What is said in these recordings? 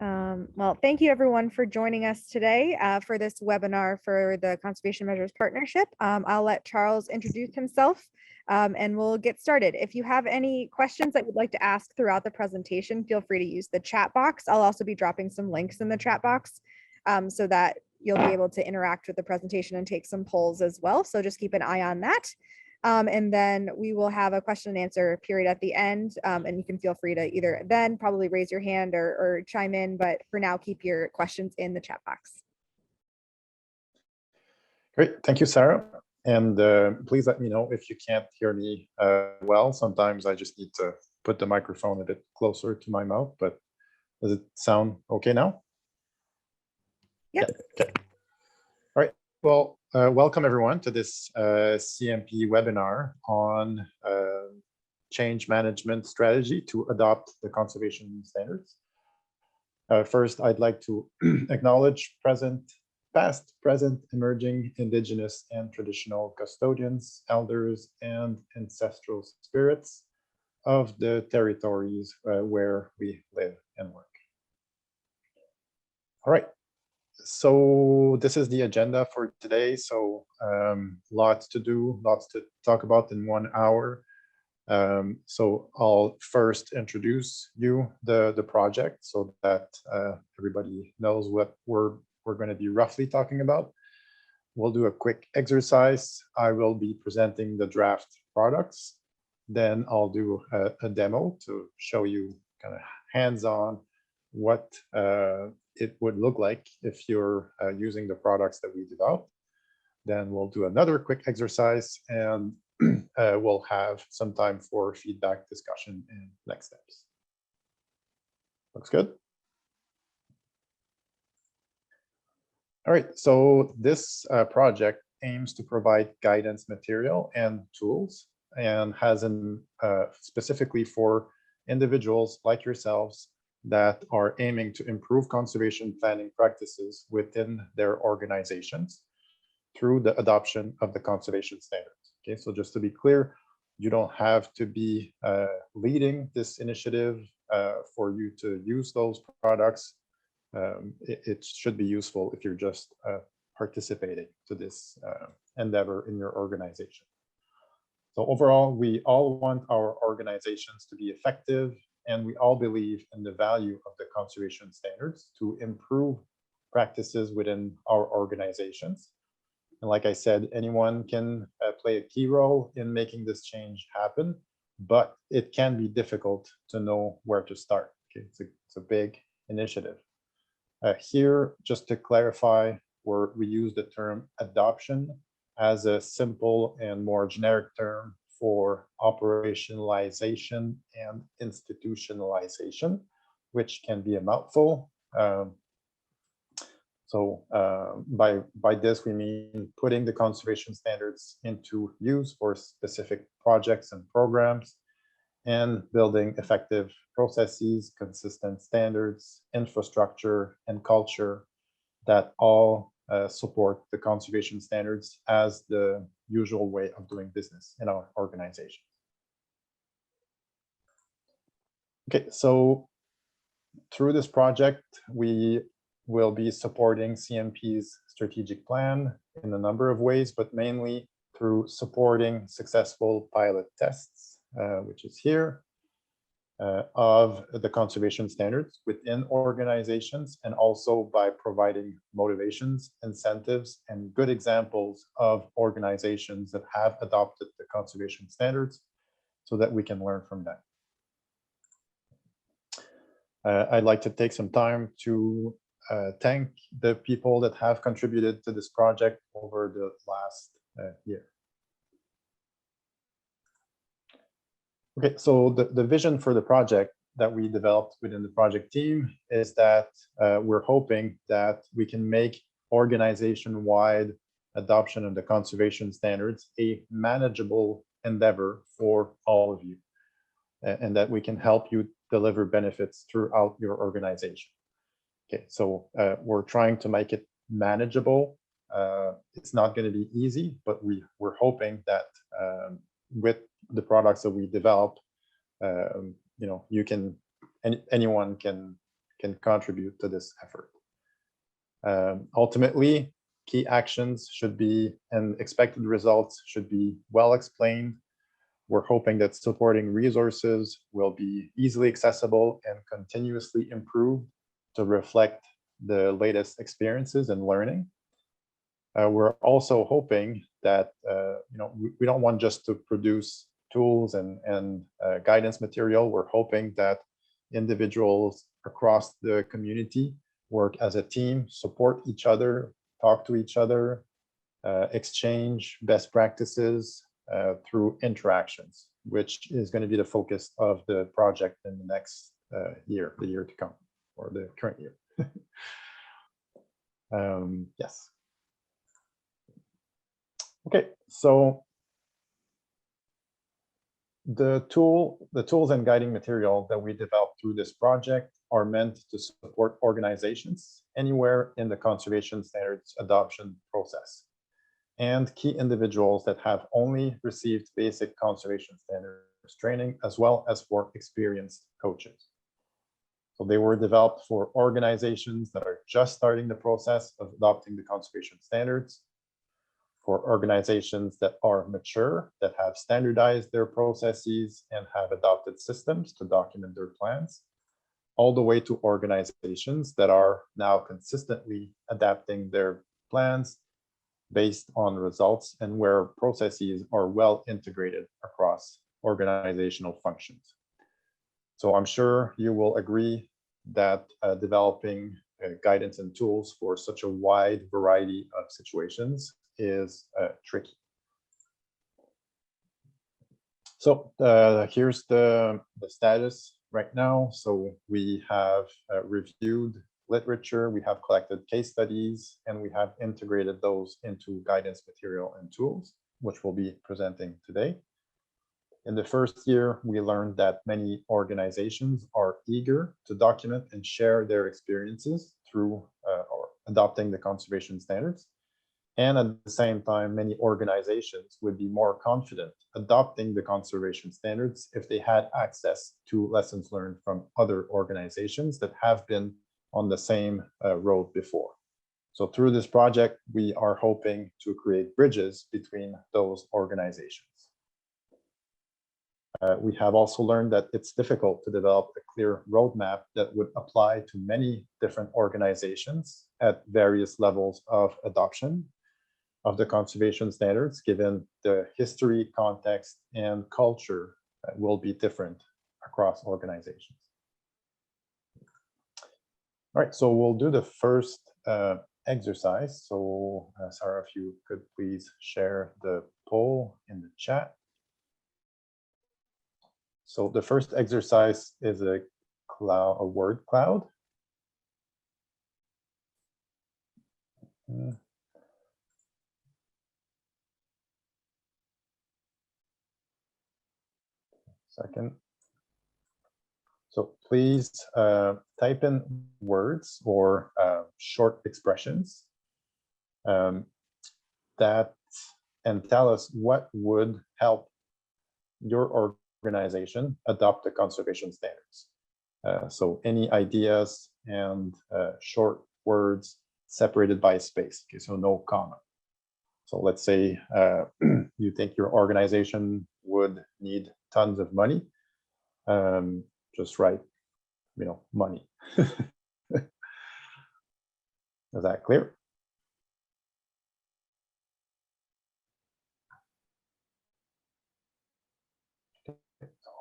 Well, thank you everyone for joining us today for this webinar for the Conservation Measures Partnership. I'll let Charles introduce himself and we'll get started. If you have any questions that you'd like to ask throughout the presentation, feel free to use the chat box. I'll also be dropping some links in the chat box so that you'll be able to interact with the presentation and take some polls as well. So just keep an eye on that. And then we will have a question and answer period at the end. And you can feel free to either then probably raise your hand or chime in, but for now, keep your questions in the chat box. Great, thank you, Sarah. And please let me know if you can't hear me well. Sometimes I just need to put the microphone a bit closer to my mouth, but does it sound okay now? Yep. Yeah, okay. All right. Well, welcome everyone to this CMP webinar on change management strategy to adopt the conservation standards. First, I'd like to acknowledge past, present, emerging Indigenous and traditional custodians, elders, and ancestral spirits of the territories where we live and work. All right. So this is the agenda for today. So lots to do, lots to talk about in 1 hour. So I'll first introduce you the project so that everybody knows what we're going to be roughly talking about. We'll do a quick exercise. I will be presenting the draft products. Then I'll do a demo to show you kind of hands-on what it would look like if you're using the products that we developed. Then we'll do another quick exercise and we'll have some time for feedback, discussion, and next steps. Looks good. All right, so this project aims to provide guidance material and tools and has specifically for individuals like yourselves that are aiming to improve conservation planning practices within their organizations through the adoption of the conservation standards. Okay, so just to be clear, you don't have to be leading this initiative for you to use those products. It should be useful if you're just participating to this endeavor in your organization. So overall, we all want our organizations to be effective, and we all believe in the value of the conservation standards to improve practices within our organizations. And like I said, anyone can play a key role in making this change happen, but it can be difficult to know where to start. Okay? It's a big initiative. Here, just to clarify, we use the term adoption as a simple and more generic term for operationalization and institutionalization, which can be a mouthful. So by this, we mean putting the conservation standards into use for specific projects and programs, and building effective processes, consistent standards, infrastructure, and culture that all support the conservation standards as the usual way of doing business in our organization. Okay, so through this project, we will be supporting CMP's strategic plan in a number of ways, but mainly through supporting successful pilot tests, which is here, of the conservation standards within organizations, and also by providing motivations, incentives, and good examples of organizations that have adopted the conservation standards so that we can learn from them. I'd like to take some time to thank the people that have contributed to this project over the last year. Okay, so the vision for the project that we developed within the project team is that we're hoping that we can make organization-wide adoption of the conservation standards a manageable endeavor for all of you, and that we can help you deliver benefits throughout your organization. Okay, so we're trying to make it manageable. It's not going to be easy, but we're hoping that with the products that we develop, you know, anyone can can contribute to this effort. Ultimately, key actions should be and expected results should be well explained. We're hoping that supporting resources will be easily accessible and continuously improved to reflect the latest experiences and learning. We're also hoping that we don't want just to produce tools and guidance material. We're hoping that individuals across the community work as a team, support each other, talk to each other, exchange best practices through interactions, which is going to be the focus of the project in the next year, the year to come, or the current year. Yes. Okay, so the tools and guiding material that we developed through this project are meant to support organizations anywhere in the conservation standards adoption process, and key individuals that have only received basic conservation standards training, as well as for experienced coaches. So they were developed for organizations that are just starting the process of adopting the conservation standards, for organizations that are mature, that have standardized their processes and have adopted systems to document their plans, all the way to organizations that are now consistently adapting their plans based on results and where processes are well integrated across organizational functions. So I'm sure you will agree that developing guidance and tools for such a wide variety of situations is tricky. So here's the status right now. So we have reviewed literature, we have collected case studies, and we have integrated those into guidance material and tools, which we'll be presenting today. In the first year, we learned that many organizations are eager to document and share their experiences through or adopting the conservation standards. And at the same time, many organizations would be more confident adopting the conservation standards if they had access to lessons learned from other organizations that have been on the same road before. So through this project, we are hoping to create bridges between those organizations. We have also learned that it's difficult to develop a clear roadmap that would apply to many different organizations at various levels of adoption of the conservation standards, given the history, context, and culture that will be different across organizations. All right, so we'll do the first exercise. So Sarah, if you could please share the poll in the chat. So the first exercise is a word cloud. Second. So please type in words or short expressions that and tell us what would help your organization adopt the conservation standards. So any ideas and short words separated by space, okay, so no comma. So let's say you think your organization would need tons of money. Just write, money. Is that clear?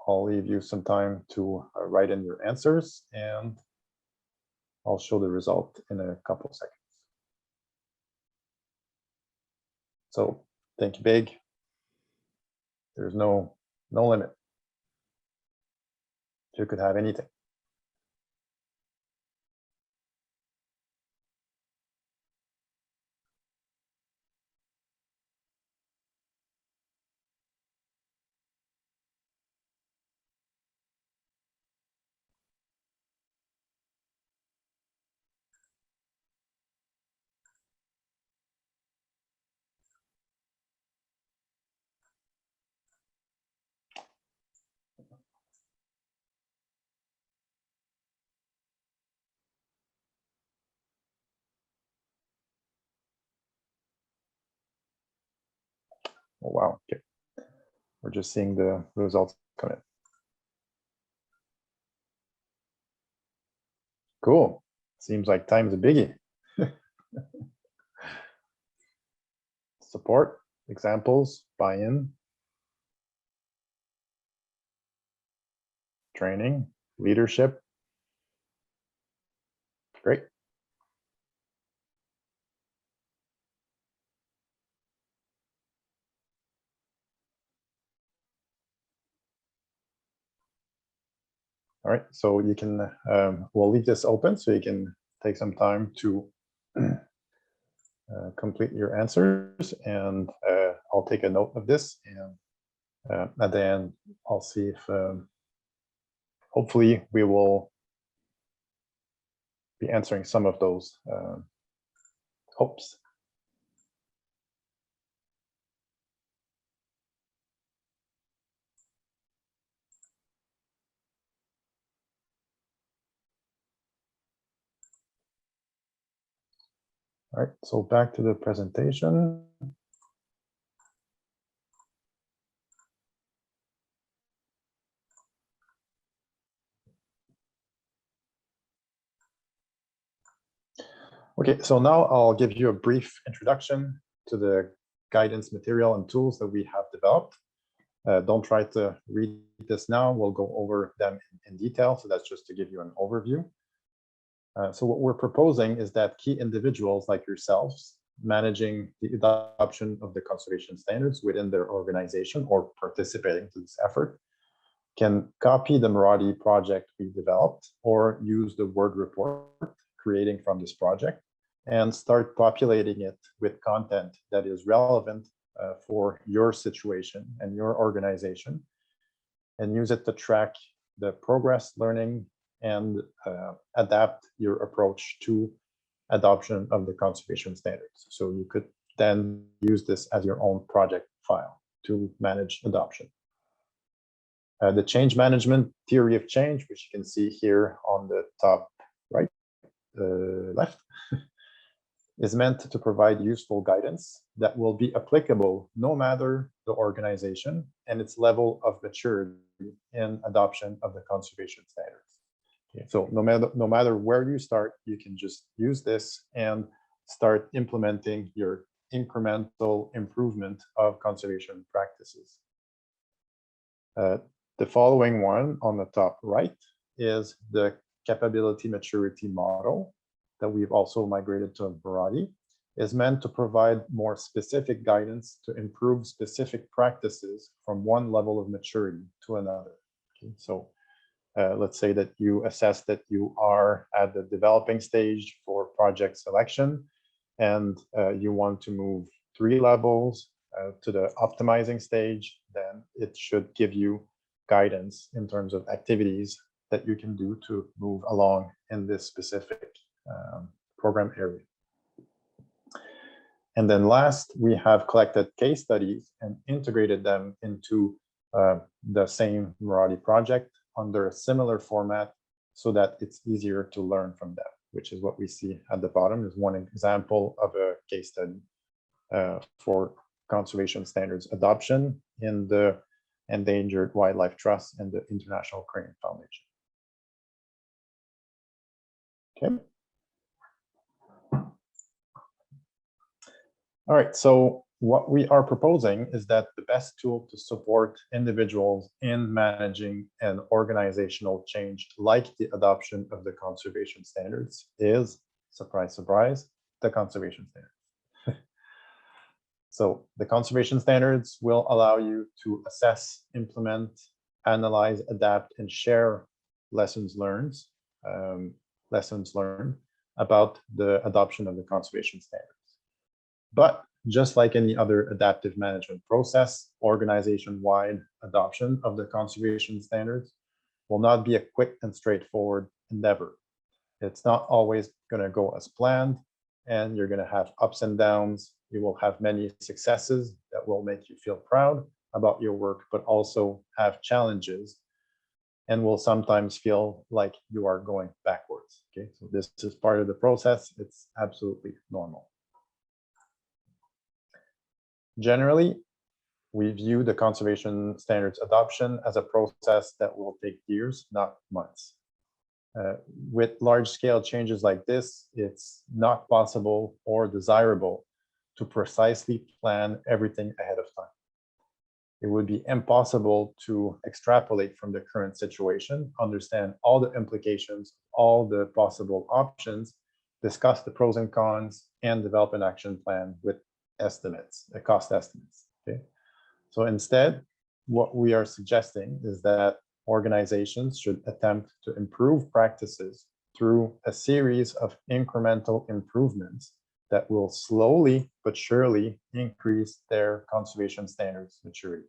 I'll leave you some time to write in your answers, and I'll show the result in a couple seconds. So think big. There's no limit. You could have anything. Oh, wow. Okay. We're just seeing the results come in. Cool. Seems like time's a biggie. Support, examples, buy-in, training, leadership. Great. All right, so you can, we'll leave this open so you can take some time to complete your answers, and I'll take a note of this, and at the end, I'll see if hopefully we will be answering some of those hopes. All right, so back to the presentation. Okay, so now I'll give you a brief introduction to the guidance material and tools that we have developed. Don't try to read this now. We'll go over them in detail. So that's just to give you an overview. So what we're proposing is that key individuals like yourselves managing the adoption of the conservation standards within their organization or participating to this effort can copy the Miradi project we developed or use the Word report creating from this project and start populating it with content that is relevant for your situation and your organization, and use it to track the progress, learning, and adapt your approach to adoption of the conservation standards. So you could then use this as your own project file to manage adoption. The change management theory of change, which you can see here on the top right, left, is meant to provide useful guidance that will be applicable no matter the organization and its level of maturity in adoption of the conservation standards. Okay, so no matter where you start, you can just use this and start implementing your incremental improvement of conservation practices. The following one on the top right is the capability maturity model that we've also migrated to Miradi, is meant to provide more specific guidance to improve specific practices from one level of maturity to another. Okay, so let's say that you assess that you are at the developing stage for project selection, and you want to move 3 levels to the optimizing stage, then it should give you guidance in terms of activities that you can do to move along in this specific program area. And then last, we have collected case studies and integrated them into the same Miradi project under a similar format so that it's easier to learn from them, which is what we see at the bottom is one example of a case study for conservation standards adoption in the Endangered Wildlife Trust and the International Crane Foundation. Okay. All right, so what we are proposing is that the best tool to support individuals in managing an organizational change like the adoption of the conservation standards is, surprise, surprise, the conservation standards. So the conservation standards will allow you to assess, implement, analyze, adapt, and share lessons learned about the adoption of the conservation standards. But just like any other adaptive management process, organization-wide adoption of the conservation standards will not be a quick and straightforward endeavor. It's not always going to go as planned, and you're going to have ups and downs. You will have many successes that will make you feel proud about your work, but also have challenges and will sometimes feel like you are going backwards. Okay, so this is part of the process. It's absolutely normal. Generally, We view the conservation standards adoption as a process that will take years, not months. With large-scale changes like this, it's not possible or desirable to precisely plan everything ahead of time. It would be impossible to extrapolate from the current situation, understand all the implications, all the possible options, discuss the pros and cons, and develop an action plan with estimates, cost estimates. Okay? So instead, what we are suggesting is that organizations should attempt to improve practices through a series of incremental improvements that will slowly but surely increase their conservation standards maturity.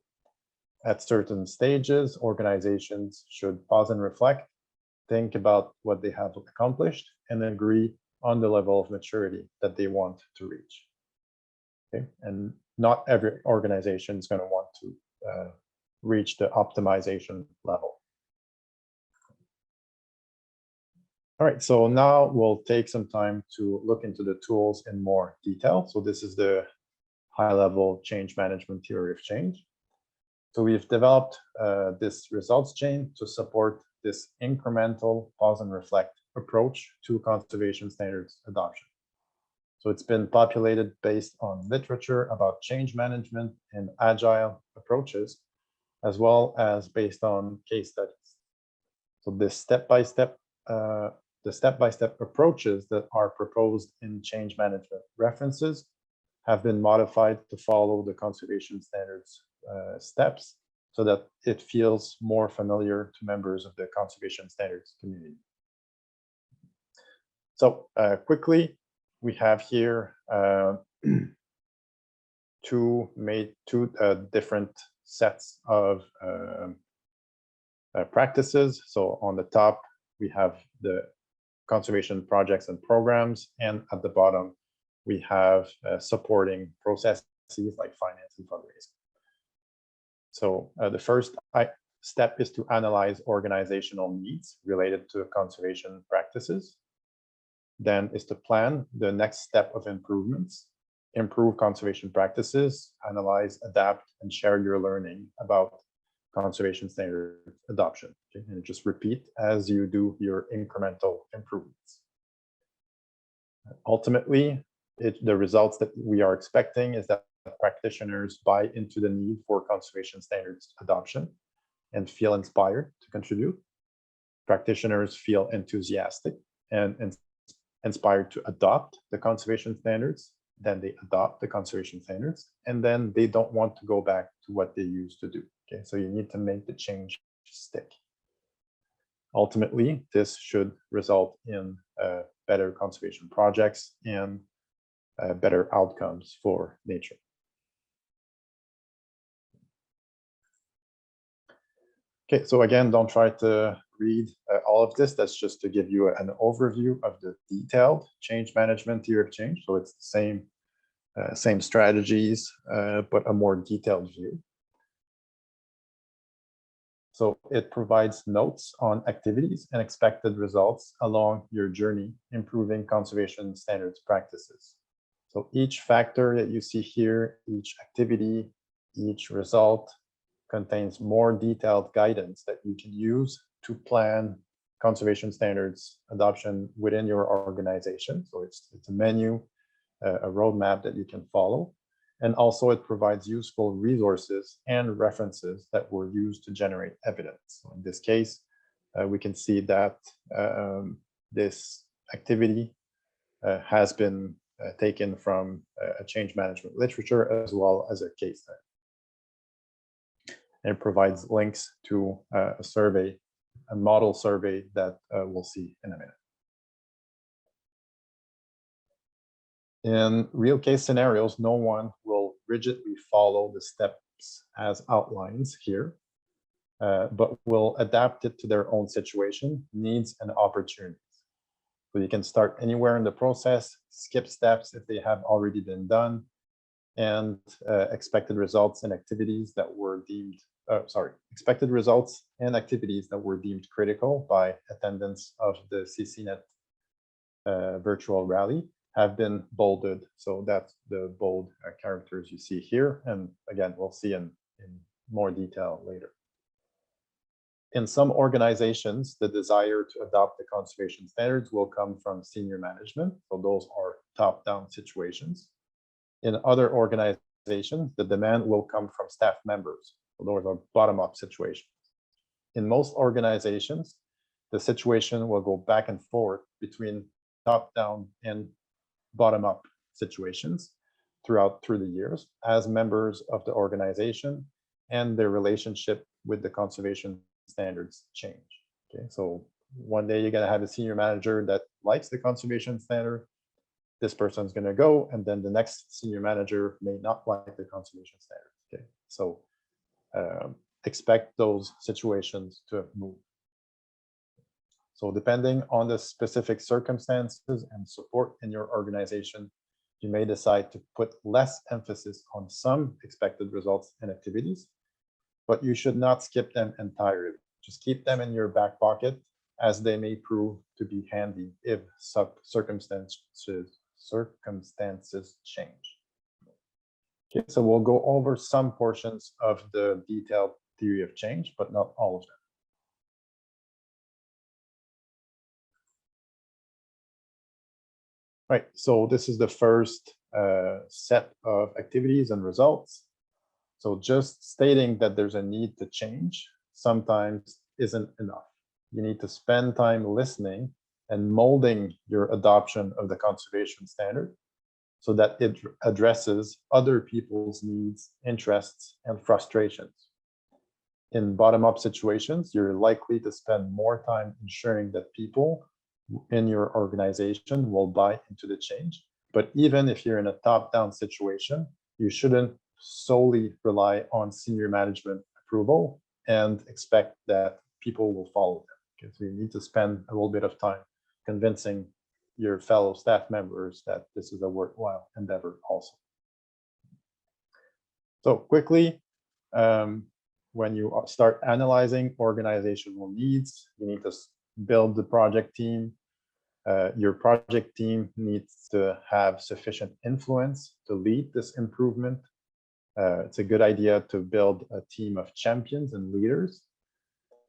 At certain stages, organizations should pause and reflect, think about what they have accomplished, and agree on the level of maturity that they want to reach. Okay? And not every organization is going to want to reach the optimization level. All right, so now we'll take some time to look into the tools in more detail. So this is the high-level change management theory of change. So we've developed this results chain to support this incremental pause and reflect approach to conservation standards adoption. So it's been populated based on literature about change management and agile approaches, as well as based on case studies. So this step-by-step approaches that are proposed in change management references have been modified to follow the conservation standards steps so that it feels more familiar to members of the conservation standards community. So quickly, we have here two different sets of practices. So on the top, we have the conservation projects and programs, and at the bottom, we have supporting processes like finance and fundraising. So the first step is to analyze organizational needs related to conservation practices. Then is to plan the next step of improvements, improve conservation practices, analyze, adapt, and share your learning about conservation standard adoption. Okay? And just repeat as you do your incremental improvements. Ultimately, the results that we are expecting is that practitioners buy into the need for conservation standards adoption and feel inspired to contribute. Practitioners feel enthusiastic and inspired to adopt the conservation standards, then they adopt the conservation standards, and then they don't want to go back to what they used to do. Okay, so you need to make the change stick. Ultimately, this should result in better conservation projects and better outcomes for nature. Okay, so again, don't try to read all of this. That's just to give you an overview of the detailed change management theory of change. So it's the same strategies, but a more detailed view. So it provides notes on activities and expected results along your journey, improving conservation standards practices. So each factor that you see here, each activity, each result contains more detailed guidance that you can use to plan conservation standards adoption within your organization. So it's a menu, a roadmap that you can follow. And also it provides useful resources and references that were used to generate evidence. So in this case, we can see that this activity has been taken from a change management literature as well as a case study. And it provides links to a survey, a model survey that we'll see in a minute. In real case scenarios, no one will rigidly follow the steps as outlines here, but will adapt it to their own situation, needs, and opportunities. So you can start anywhere in the process, skip steps if they have already been done, and expected results and activities that were deemed, expected results and activities that were deemed critical by attendance of the CCNet virtual rally have been bolded. So that's the bold characters you see here. And again, we'll see in more detail later. In some organizations, the desire to adopt the conservation standards will come from senior management. So those are top-down situations. In other organizations, the demand will come from staff members. So those are bottom-up situations. In most organizations, the situation will go back and forth between top-down and bottom-up situations through the years as members of the organization and their relationship with the conservation standards change. Okay, so one day you're going to have a senior manager that likes the conservation standard. This person's going to go, and then the next senior manager may not like the conservation standard. Okay, so expect those situations to move. So depending on the specific circumstances and support in your organization, you may decide to put less emphasis on some expected results and activities, but you should not skip them entirely. Just keep them in your back pocket, as they may prove to be handy if circumstances change. Okay, so we'll go over some portions of the detailed theory of change, but not all of them. Right, so this is the first set of activities and results. So just stating that there's a need to change sometimes isn't enough. You need to spend time listening and molding your adoption of the conservation standard so that it addresses other people's needs, interests, and frustrations. In bottom-up situations, you're likely to spend more time ensuring that people in your organization will buy into the change. But even if you're in a top-down situation, you shouldn't solely rely on senior management approval and expect that people will follow them. Okay, so you need to spend a little bit of time convincing your fellow staff members that this is a worthwhile endeavor also. So quickly, when you start analyzing organizational needs, you need to build the project team. Your project team needs to have sufficient influence to lead this improvement. It's a good idea to build a team of champions and leaders.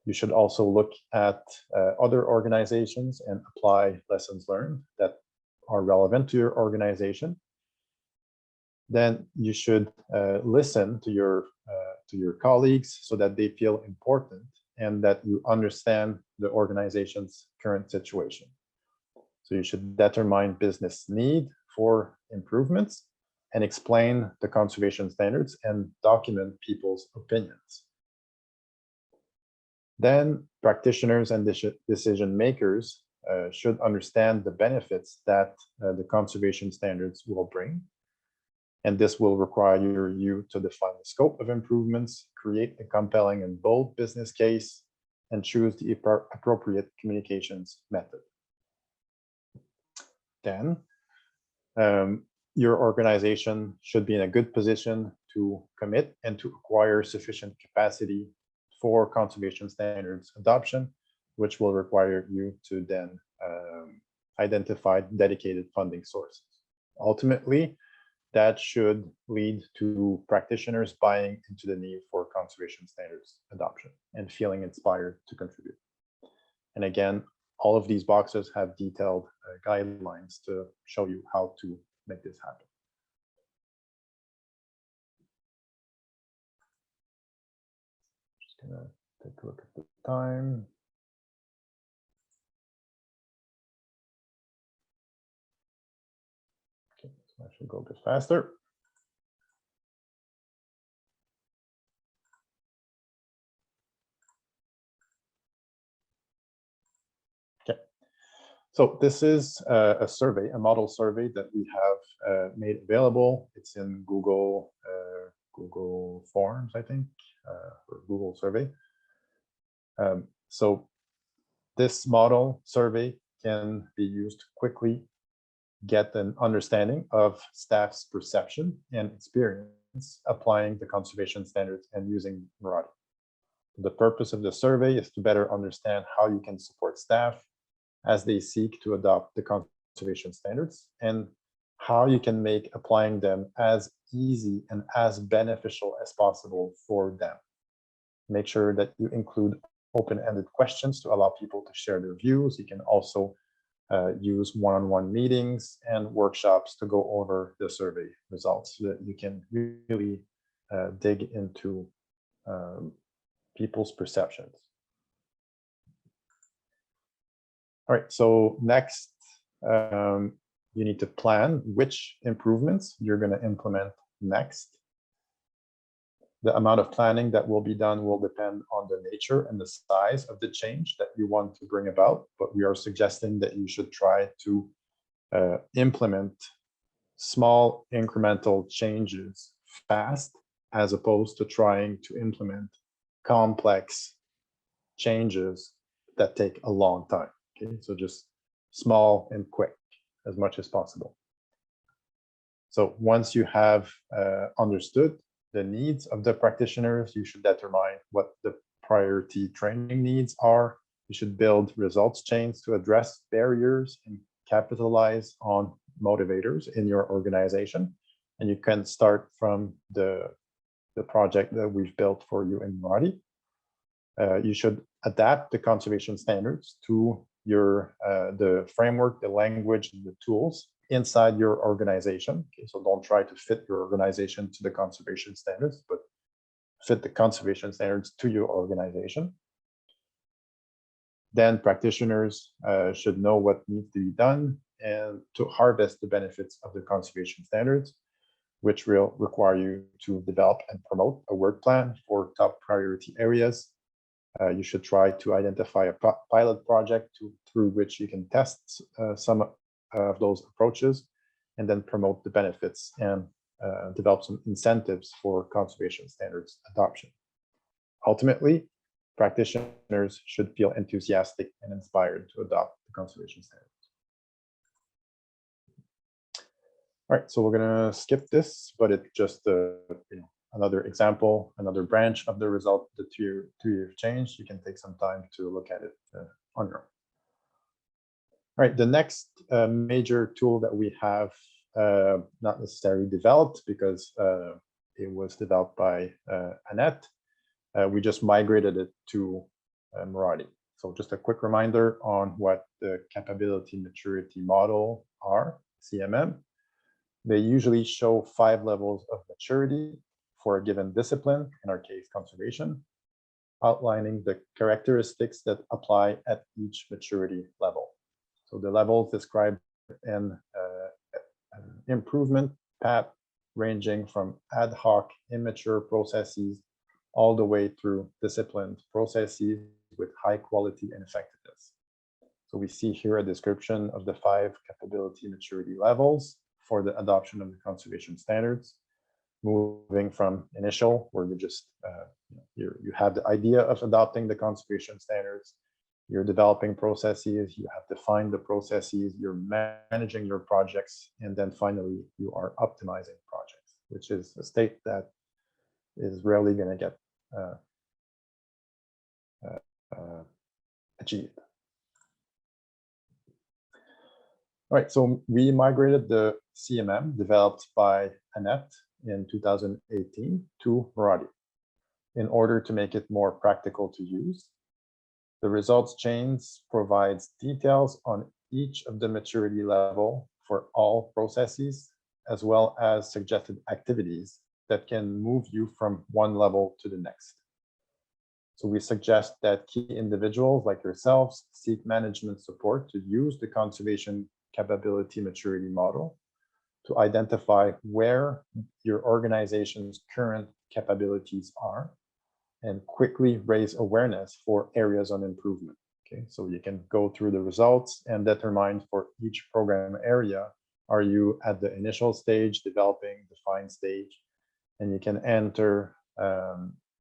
You should also look at other organizations and apply lessons learned that are relevant to your organization. Then you should listen to your colleagues so that they feel important and that you understand the organization's current situation. So you should determine business need for improvements and explain the conservation standards and document people's opinions. Then practitioners and decision makers should understand the benefits that the conservation standards will bring. And this will require you to define the scope of improvements, create a compelling and bold business case, and choose the appropriate communications method. Then your organization should be in a good position to commit and to acquire sufficient capacity for conservation standards adoption, which will require you to then identify dedicated funding sources. Ultimately, that should lead to practitioners buying into the need for conservation standards adoption and feeling inspired to contribute. And again, all of these boxes have detailed guidelines to show you how to make this happen. Just gonna take a look at the time. Okay, so I should go a bit faster. So this is a survey, a model survey that we have made available. It's in Google Forms, I think, or Google Survey. So this model survey can be used to quickly get an understanding of staff's perception and experience applying the conservation standards and using Miradi. The purpose of the survey is to better understand how you can support staff as they seek to adopt the conservation standards and how you can make applying them as easy and as beneficial as possible for them. Make sure that you include open-ended questions to allow people to share their views. You can also use one-on-one meetings and workshops to go over the survey results so that you can really dig into people's perceptions. All right, so next, you need to plan which improvements you're going to implement next. The amount of planning that will be done will depend on the nature and the size of the change that you want to bring about, but we are suggesting that you should try to implement small incremental changes fast, as opposed to trying to implement complex changes that take a long time. Okay, so just small and quick as much as possible. So once you have understood the needs of the practitioners, you should determine what the priority training needs are. You should build results chains to address barriers and capitalize on motivators in your organization. And you can start from the project that we've built for you in Miradi. You should adapt the conservation standards to your the framework, the language, and the tools inside your organization. Okay, so don't try to fit your organization to the conservation standards, but fit the conservation standards to your organization. Then practitioners should know what needs to be done and to harvest the benefits of the conservation standards, which will require you to develop and promote a work plan for top priority areas. You should try to identify a pilot project through which you can test some of those approaches, and then promote the benefits and develop some incentives for conservation standards adoption. Ultimately, practitioners should feel enthusiastic and inspired to adopt the conservation standards. All right, so we're going to skip this, but it's just another example, another branch of the result, the two-year change. You can take some time to look at it on your own. All right, the next major tool that we have, not necessarily developed because it was developed by Annette. We just migrated it to Miradi. So just a quick reminder on what the capability maturity model are, CMM. They usually show 5 levels of maturity for a given discipline, in our case, conservation, outlining the characteristics that apply at each maturity level. So the levels describe an improvement path ranging from ad hoc, immature processes all the way through disciplined processes with high quality and effectiveness. So we see here a description of the 5 capability maturity levels for the adoption of the conservation standards, moving from initial, where you just you have the idea of adopting the conservation standards, you're developing processes, you have defined the processes, you're managing your projects, and then finally you are optimizing projects, which is a state that is rarely going to get achieved. All right, so we migrated the CMM developed by Annette in 2018 to Miradi in order to make it more practical to use. The results chains provides details on each of the maturity level for all processes, as well as suggested activities that can move you from one level to the next. So we suggest that key individuals like yourselves seek management support to use the conservation capability maturity model to identify where your organization's current capabilities are and quickly raise awareness for areas on improvement. Okay, so you can go through the results and determine for each program area, are you at the initial stage, developing, defined stage, and you can enter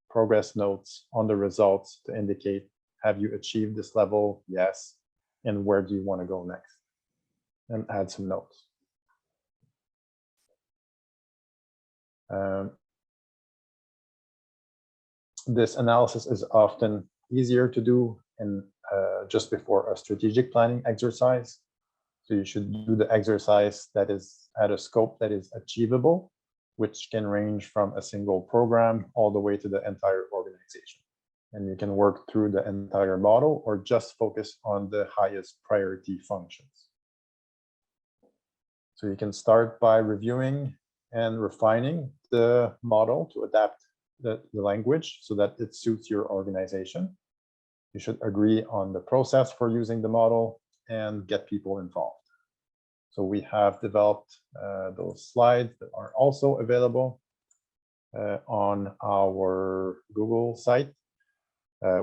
progress notes on the results to indicate, have you achieved this level? Yes. And where do you want to go next? And add some notes. This analysis is often easier to do in just before a strategic planning exercise. So you should do the exercise that is at a scope that is achievable, which can range from a single program all the way to the entire organization. And you can work through the entire model or just focus on the highest priority functions. So you can start by reviewing and refining the model to adapt the language so that it suits your organization. You should agree on the process for using the model and get people involved. So we have developed those slides that are also available on our Google site,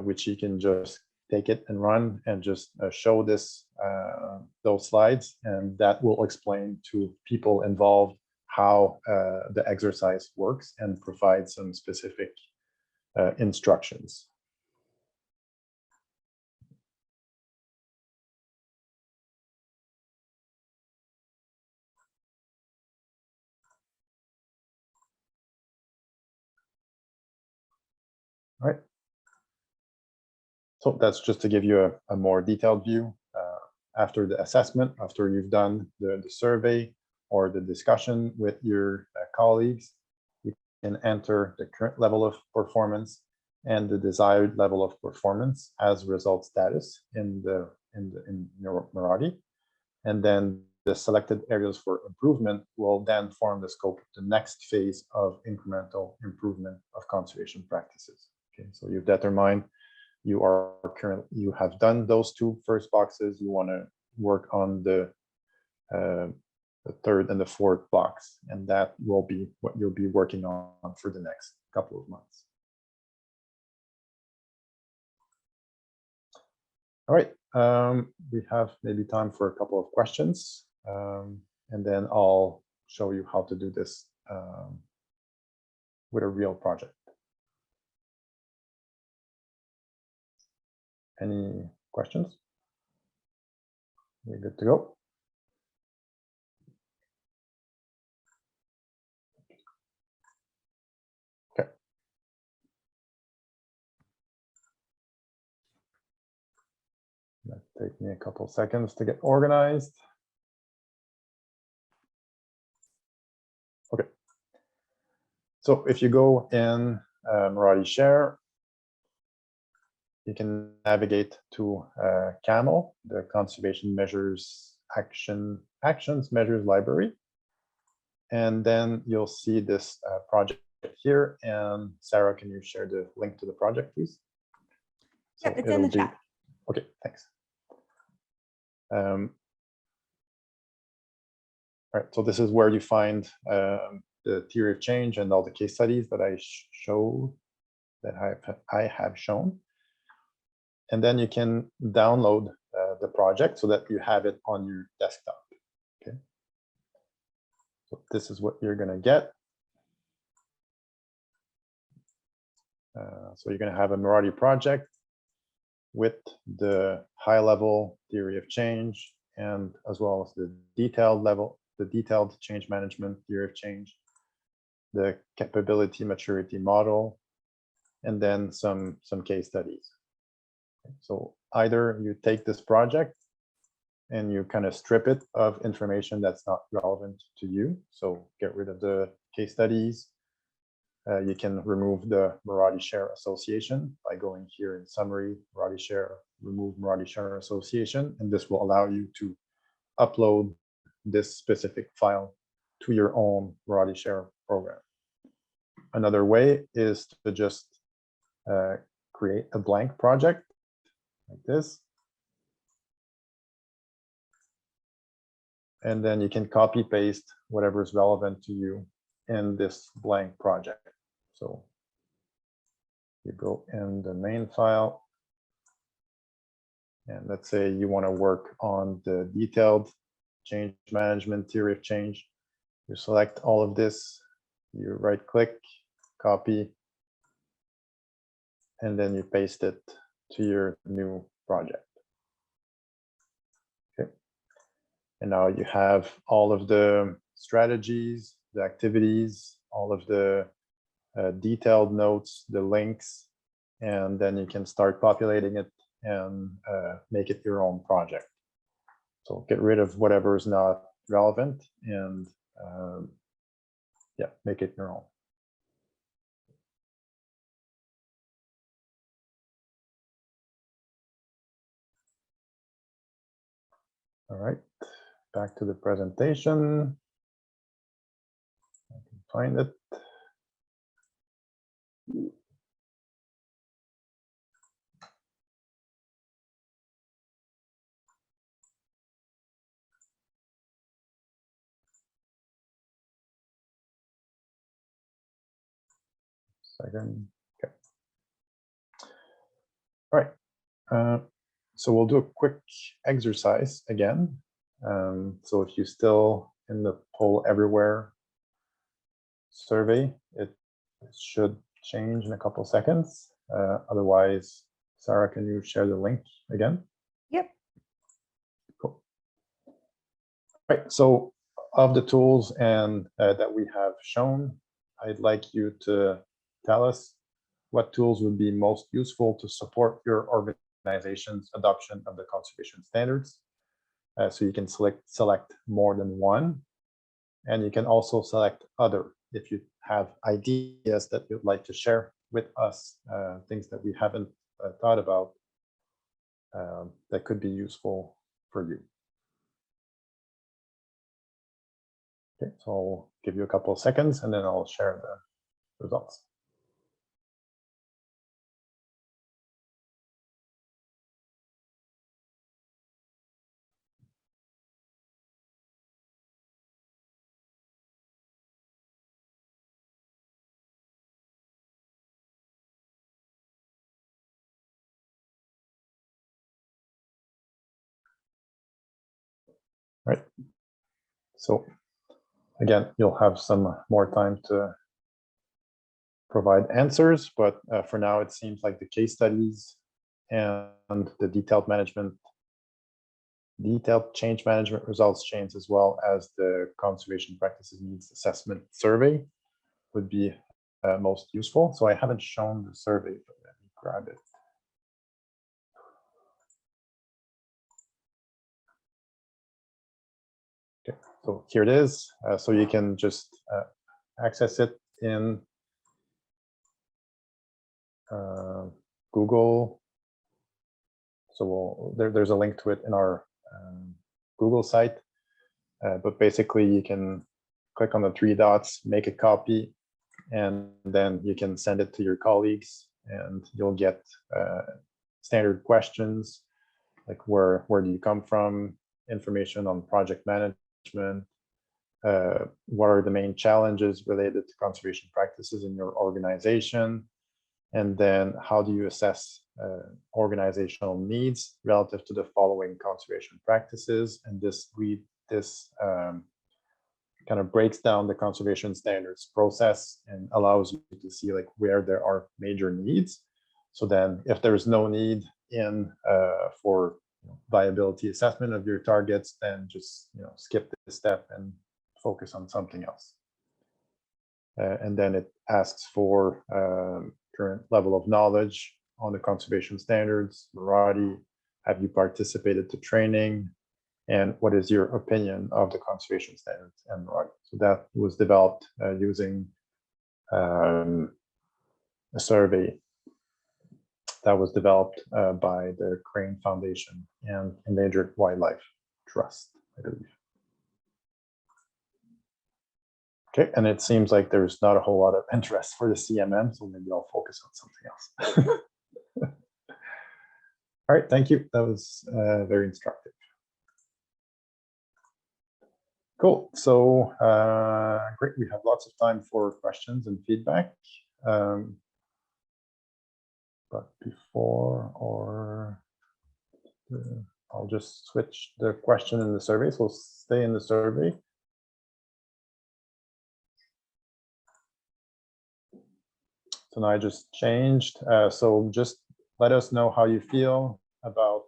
which you can just take it and run and just show those slides, and that will explain to people involved how the exercise works and provide some specific instructions. All right. So that's just to give you a more detailed view. After the assessment, after you've done the survey or the discussion with your colleagues, you can enter the current level of performance and the desired level of performance as result status in your Miradi. And then the selected areas for improvement will then form the scope of the next phase of incremental improvement of conservation practices. Okay, so you've determined you have done those two first boxes. You want to work on the third and the fourth box, and that will be what you'll be working on for the next couple of months. All right, we have maybe time for a couple of questions, and then I'll show you how to do this with a real project. Any questions? We're good to go. Okay. That'll take me a couple seconds to get organized. Okay. So if you go in Miradi Share, you can navigate to CAML, the Conservation Measures Actions Measures Library. And then you'll see this project here. And Sarah, can you share the link to the project, please? Yep, so it's in the chat. Okay, thanks. All right, so this is where you find the theory of change and all the case studies that I have shown. And then you can download the project so that you have it on your desktop. Okay. So this is what you're going to get. So you're going to have a Miradi project with the high-level theory of change, and as well as the detailed change management theory of change, the capability maturity model, and then some case studies. So either you take this project and you kind of strip it of information that's not relevant to you. So get rid of the case studies. You can remove the Miradi Share Association by going here in Summary, Miradi Share, remove Miradi Share Association, and this will allow you to upload this specific file to your own Miradi Share program. Another way is to just create a blank project like this. And then you can copy paste whatever is relevant to you in this blank project. So you go in the main file, and let's say you want to work on the detailed change management theory of change. You select all of this, you right click, copy, and then you paste it to your new project. Okay. And now you have all of the strategies, the activities, all of the detailed notes, the links, and then you can start populating it and make it your own project. So get rid of whatever is not relevant and yeah, make it your own. All right, back to the presentation. I can find it. Second. Okay. All right. So we'll do a quick exercise again. So if you're still in the poll everywhere survey, it should change in a couple seconds. Otherwise, Sarah, can you share the link again? Yep. Cool. All right. So of the tools and that we have shown, I'd like you to tell us what tools would be most useful to support your organization's adoption of the conservation standards. So you can select more than one, and you can also select other if you have ideas that you'd like to share with us, things that we haven't thought about that could be useful for you. Okay, so I'll give you a couple of seconds and then I'll share the results. Right. So again, you'll have some more time to provide answers, but for now, it seems like the case studies and the detailed change management results change, as well as the conservation practices needs assessment survey would be most useful. So I haven't shown the survey, but let me grab it. Okay, so here it is. So you can just access it in Google. So there's a link to it in our Google site. But basically, you can click on the three dots, make a copy, and then you can send it to your colleagues, and you'll get standard questions like where do you come from, information on project management, what are the main challenges related to conservation practices in your organization, and then how do you assess organizational needs relative to the following conservation practices. And this kind of breaks down the conservation standards process and allows you to see like where there are major needs. So then if there is no need in for viability assessment of your targets, then just skip this step and focus on something else. And then it asks for current level of knowledge on the conservation standards. Miradi, have you participated to training? And what is your opinion of the conservation standards and Miradi? So that was developed using a survey that was developed by the Crane Foundation and Endangered Wildlife Trust, I believe. Okay, and it seems like there's not a whole lot of interest for the CMM, so maybe I'll focus on something else. All right, thank you. That was very instructive. Cool. So great. We have lots of time for questions and feedback. But before I'll just switch the question in the survey. So we'll stay in the survey. So now I just changed. So just let us know how you feel about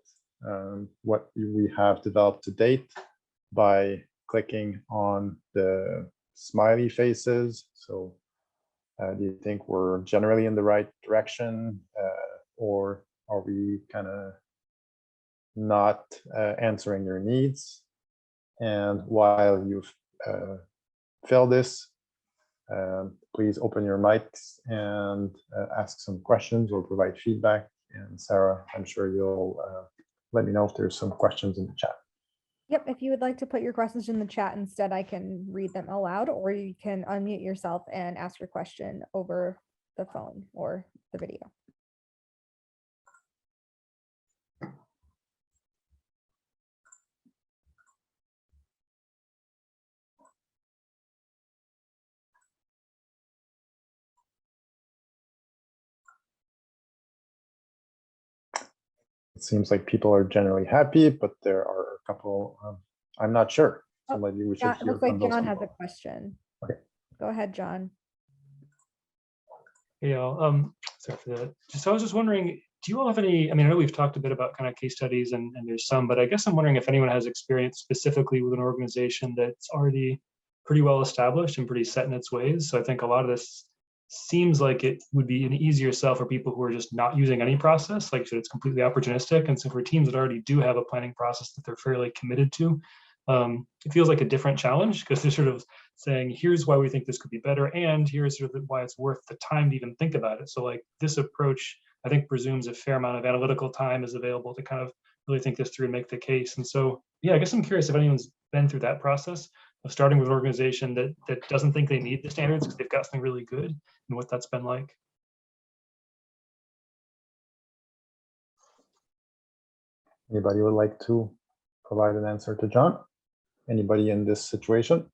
what we have developed to date by clicking on the smiley faces. So do you think we're generally in the right direction, or are we kind of not answering your needs. And while you've fill this, please open your mics and ask some questions or provide feedback. And Sarah, I'm sure you'll let me know if there's some questions in the chat. Yep, if you would like to put your questions in the chat instead, I can read them aloud, or you can unmute yourself and ask your question over the phone or the video. It seems like people are generally happy, but there are a couple, I'm not sure. So maybe we should John, it hear looks like from those John has a people. question. Okay. Go ahead, John. Yeah, sorry for that. So I was just wondering, do you all have any, I mean, I know we've talked a bit about kind of case studies and there's some, but I guess I'm wondering if anyone has experience specifically with an organization that's already pretty well established and pretty set in its ways. So I think a lot of this seems like it would be an easier sell for people who are just not using any process, like you said, it's completely opportunistic. And so for teams that already do have a planning process that they're fairly committed to, it feels like a different challenge because they're sort of saying, here's why we think this could be better, and here's sort of why it's worth the time to even think about it. So like this approach, I think presumes a fair amount of analytical time is available to kind of really think this through and make the case. And so, yeah, I guess I'm curious if anyone's been through that process of starting with an organization that doesn't think they need the standards because they've got something really good, and what that's been like. Anybody would like to provide an answer to John? Anybody in this situation?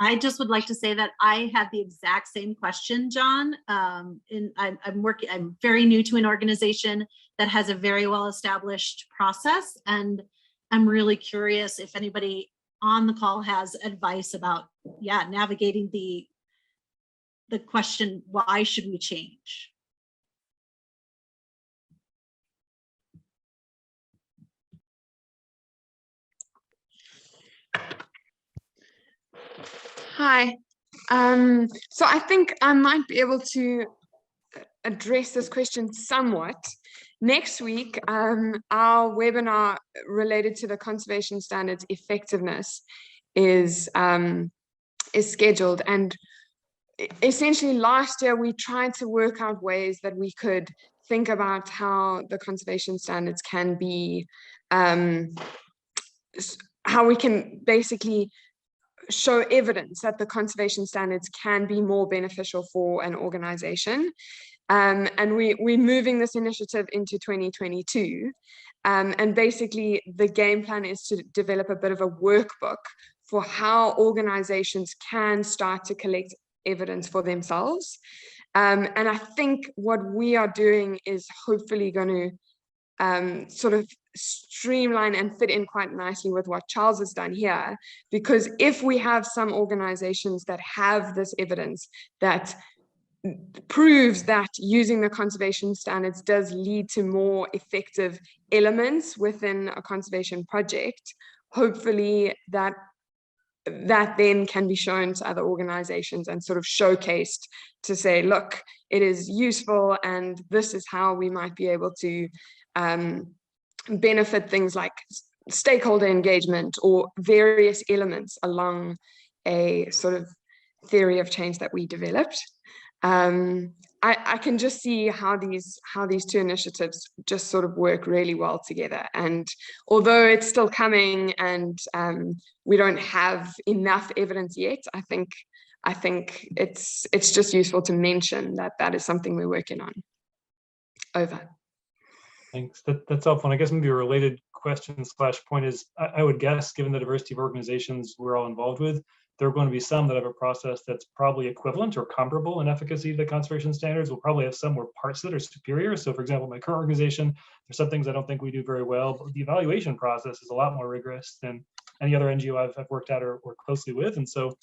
I just would like to say that I had the exact same question, John. I'm very new to an organization that has a very well-established process, and I'm really curious if anybody on the call has advice about, yeah, navigating the question, why should we change? Hi. So I think I might be able to address this question somewhat. Next week, our webinar related to the conservation standards effectiveness is scheduled. And essentially last year, we tried to work out ways that we could think about how the conservation standards can be, how we can basically show evidence that the conservation standards can be more beneficial for an organization. And we're moving this initiative into 2022. And basically the game plan is to develop a bit of a workbook for how organizations can start to collect evidence for themselves. And I think what we are doing is hopefully going to sort of streamline and fit in quite nicely with what Charles has done here, because if we have some organizations that have this evidence that proves that using the conservation standards does lead to more effective elements within a conservation project, hopefully that then can be shown to other organizations and sort of showcased to say, look, it is useful and this is how we might be able to benefit things like stakeholder engagement or various elements along a sort of theory of change that we developed. I can just see how these two initiatives just sort of work really well together. And although it's still coming and we don't have enough evidence yet, I think it's just useful to mention that is something we're working on. Over. Thanks. That's helpful. And I guess maybe a related question / point is, I would guess, given the diversity of organizations we're all involved with, there are going to be some that have a process that's probably equivalent or comparable in efficacy to the conservation standards. We'll probably have some where parts of it are superior. So for example, my current organization, there's some things I don't think we do very well, but the evaluation process is a lot more rigorous than any other NGO I've worked at or worked closely with. And so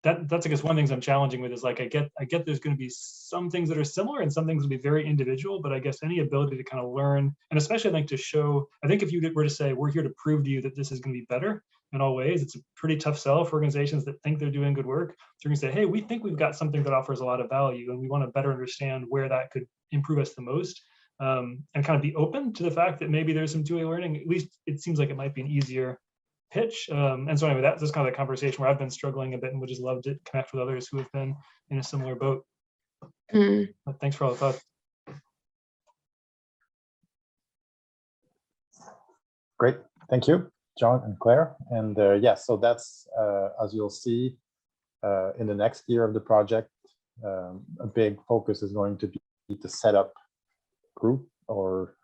that's I guess one of the things I'm challenging with is like, I get there's going to be some things that are similar and some things will be very individual, but I guess any ability to kind of learn, and especially I think to show, I think if you were to say, we're here to prove to you that this is going to be better, in all ways. It's a pretty tough sell for organizations that think they're doing good work. They're going to say, hey, we think we've got something that offers a lot of value, and we want to better understand where that could improve us the most, and kind of be open to the fact that maybe there's some two-way learning. At least it seems like it might be an easier pitch. And so anyway, that's just kind of the conversation where I've been struggling a bit and would just love to connect with others who have been in a similar boat. But thanks for all the thoughts. Great, thank you, John and Claire. And yes, so that's, as you'll see, in the next year of the project, a big focus is going to be to set up group or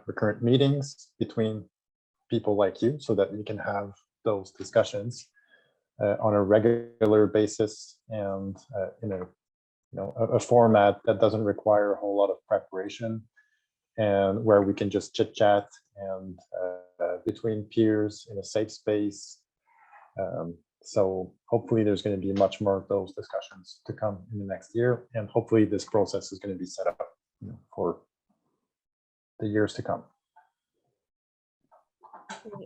recurrent meetings between people like you so that you can have those discussions on a regular basis and in a format that doesn't require a whole lot of preparation, and where we can just chit chat and between peers in a safe space. So hopefully there's going to be much more of those discussions to come in the next year, and hopefully this process is going to be set up for the years to come.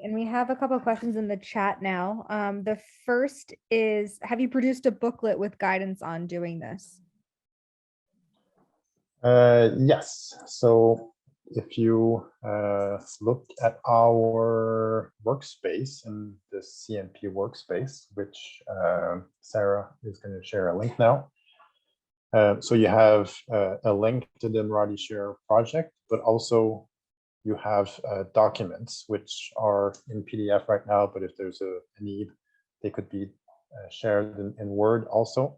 And we have a couple of questions in the chat now. The first is, have you produced a booklet with guidance on doing this? Yes. So if you look at our workspace in the CMP workspace, which Sarah is going to share a link now. So you have a link to the Miradi Share project, but also you have documents which are in PDF right now, but if there's a need, they could be shared in Word also,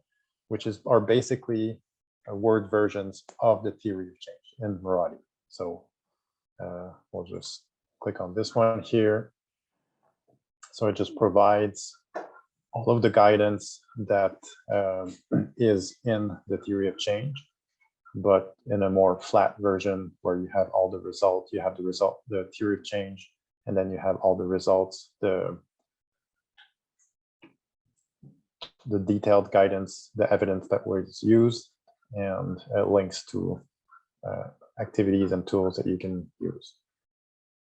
which are basically Word versions of the theory of change in Miradi. So we'll just click on this one here. So it just provides all of the guidance that is in the theory of change, but in a more flat version where you have all the results. You have the theory of change, and then you have all the results, the detailed guidance, the evidence that was used, and links to activities and tools that you can use.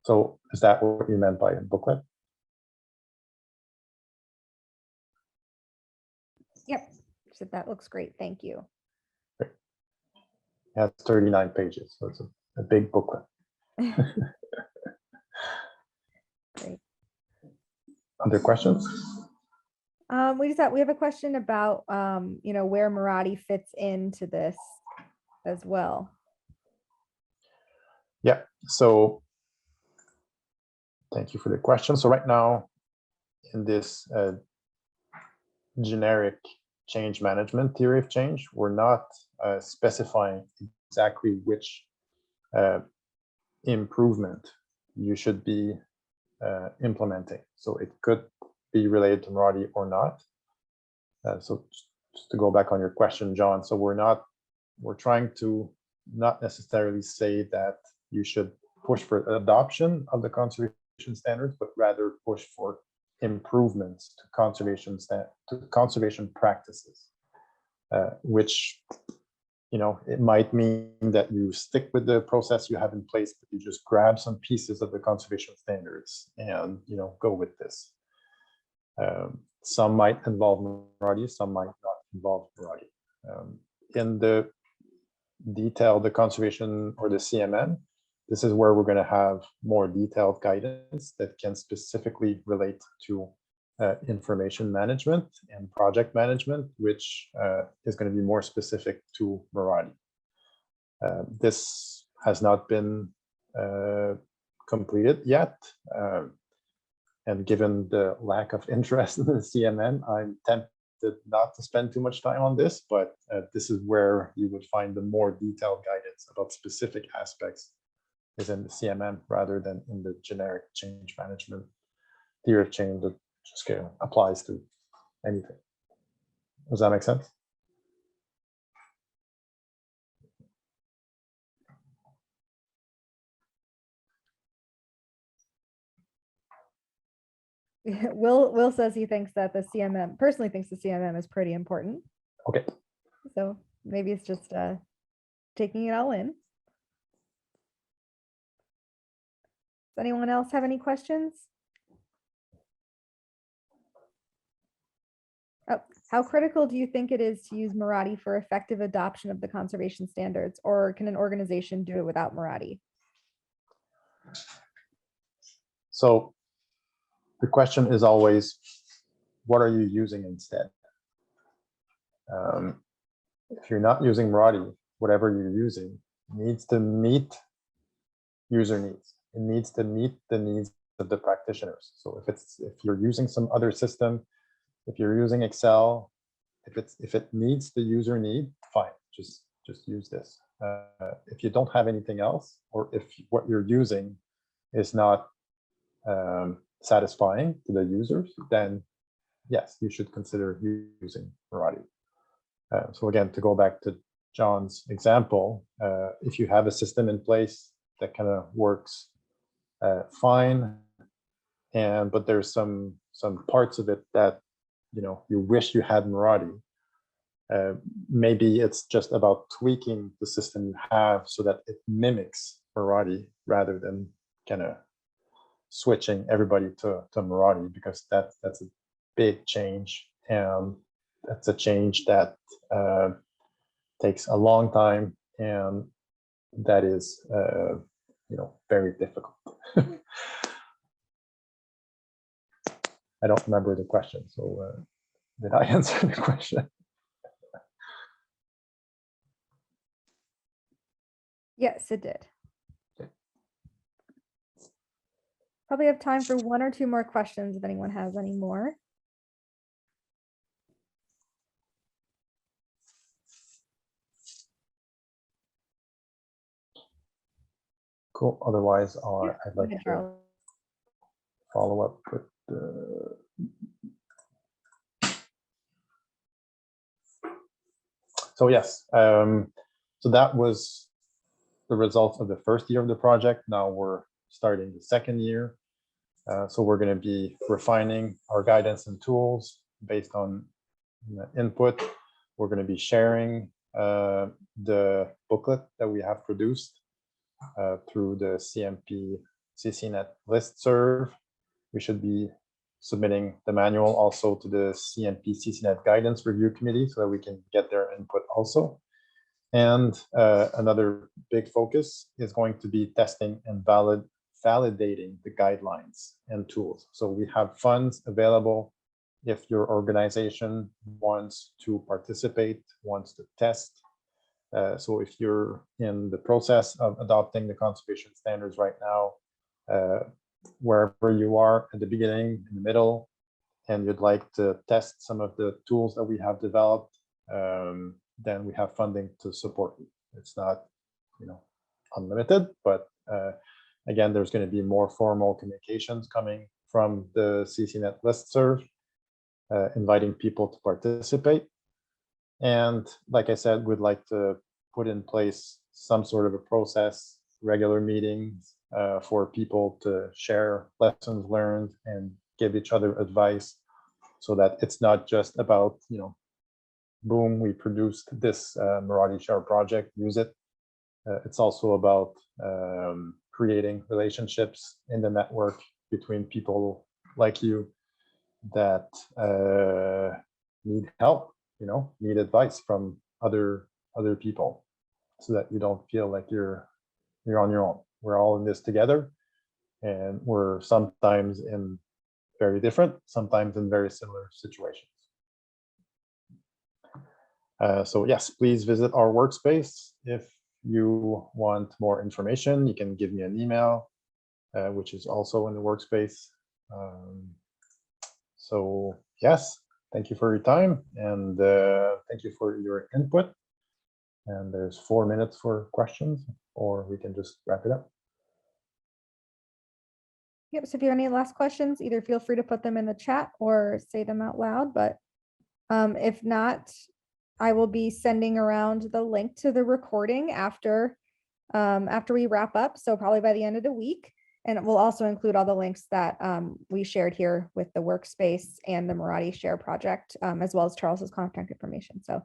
So is that what you meant by a booklet? Yep, so that looks great, thank you. It has 39 pages, so it's a big booklet. Great. Other questions? We have a question about where Miradi fits into this as well. Yeah, so thank you for the question. So right now in this generic change management theory of change, we're not specifying exactly which improvement you should be implementing. So it could be related to Miradi or not. So just to go back on your question, John, so we're trying to not necessarily say that you should push for adoption of the conservation standards, but rather push for improvements to conservation practices, which it might mean that you stick with the process you have in place, but you just grab some pieces of the conservation standards and go with this. Some might involve Miradi, some might not involve Miradi. In the detail, the conservation or the CMM, this is where we're going to have more detailed guidance that can specifically relate to information management and project management, which is going to be more specific to Miradi. This has not been completed yet. And given the lack of interest in the CMM, I'm tempted not to spend too much time on this, but this is where you would find the more detailed guidance about specific aspects is in the CMM rather than in the generic change management theory of change that just applies to anything. Does that make sense? Will says he thinks that the CMM, personally thinks the CMM is pretty important. Okay. So maybe it's just taking it all in. Does anyone else have any questions? Oh, how critical do you think it is to use Miradi for effective adoption of the conservation standards, or can an organization do it without Miradi? So the question is always, what are you using instead? If you're not using Miradi, whatever you're using needs to meet user needs. It needs to meet the needs of the practitioners. So if you're using some other system, if you're using Excel, if it meets the user need, fine, just use this. If you don't have anything else, or if what you're using is not satisfying to the users, then yes, you should consider using Miradi. So again, to go back to John's example, if you have a system in place that kind of works fine, but there's some parts of it that you wish you had Miradi, maybe it's just about tweaking the system you have so that it mimics Miradi rather than kind of switching everybody to Miradi, because that's a big change, and that's a change that takes a long time, and that is very difficult. I don't remember the question, so did I answer the question? Yes, it did. Okay. Probably have time for one or two more questions if anyone has any more. Cool. Otherwise, Yeah, I'd go like ahead, to Charles. follow up with the. So yes, so that was the result of the first year of the project. Now we're starting the second year. So we're going to be refining our guidance and tools based on input. We're going to be sharing the booklet that we have produced through the CMP CCNet listserv. We should be submitting the manual also to the CMP CCNet guidance review committee so that we can get their input also. And another big focus is going to be testing and validating the guidelines and tools. So we have funds available if your organization wants to participate, wants to test. So if you're in the process of adopting the conservation standards right now, wherever you are at the beginning, in the middle, and you'd like to test some of the tools that we have developed, then we have funding to support you. It's not, unlimited, but again, there's going to be more formal communications coming from the CCNet listserv, inviting people to participate. And like I said, we'd like to put in place some sort of a process, regular meetings for people to share lessons learned and give each other advice, so that it's not just about, boom, we produced this Miradi Share project, use it. It's also about creating relationships in the network between people like you that need help, need advice from other people, so that you don't feel like you're on your own. We're all in this together, and we're sometimes in very different, sometimes in very similar situations. So yes, please visit our workspace. If you want more information, you can give me an email, which is also in the workspace. So yes, thank you for your time, and thank you for your input. And there's 4 minutes for questions, or we can just wrap it up. Yep, so if you have any last questions, either feel free to put them in the chat or say them out loud, but if not, I will be sending around the link to the recording after we wrap up, so probably by the end of the week. And it will also include all the links that we shared here with the workspace and the Miradi Share project, as well as Charles's contact information. So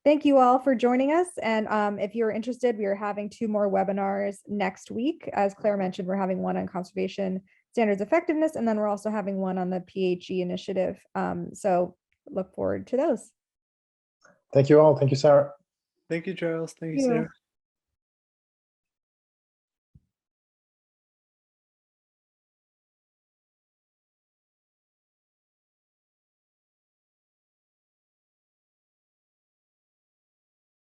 thank you all for joining us. And if you're interested, we are having 2 more webinars next week. As Claire mentioned, we're having one on conservation standards effectiveness, and then we're also having one on the PHE initiative. So look forward to those. Thank you all. Thank you, Sarah. Thank you, Charles. Thank you, Yeah. Sarah.